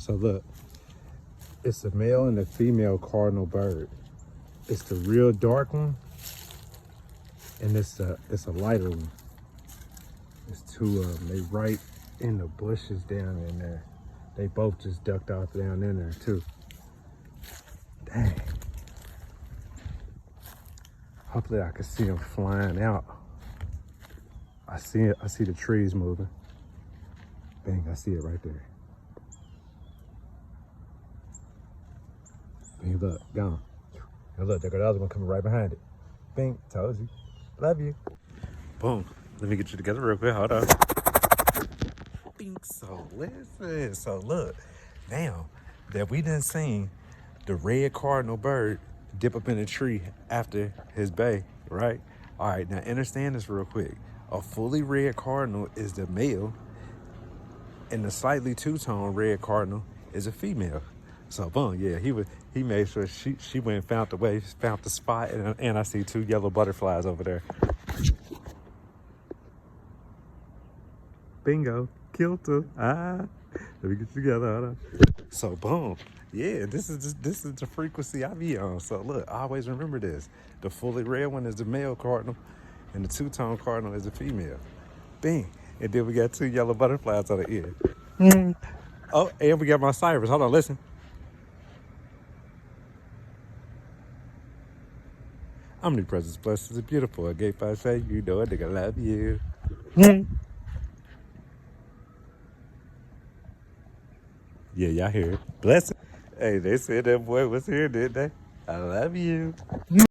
So look, it's a male and a female cardinal bird. It's the real dark one, and it's a lighter one. It's two of them. They right in the bushes down in there. They both just ducked off down in there too. Dang. Hopefully I can see them flying out. I see it. I see the trees moving. Bang, I see it right there. Bang, look, gone. And look, there go the other one coming right behind it. Bing, told you. Love you. Boom. Let me get you together real quick. Hold on. Bing. So listen. So look, now that we done seen the red cardinal bird dip up in a tree after his bay, right? All right, now understand this real quick. A fully red cardinal is the male, and the slightly two-tone red cardinal is a female. So boom, yeah, he made sure she went and found the way, found the spot, and I see two yellow butterflies over there. Bingo, killed her. Let me get you together. Hold on. So boom, yeah, this is the frequency I be on. So look, always remember this: the fully red one is the male cardinal, and the two-tone cardinal is the female. Bing, and then we got two yellow butterflies on the end. Oh, and we got my cyrus. Hold on, listen. Omnipresence blessed is beautiful. A gay five say, you know a nigga love you. Yeah, y'all hear it. Bless it. Hey, they said that boy was here, didn't they? I love you.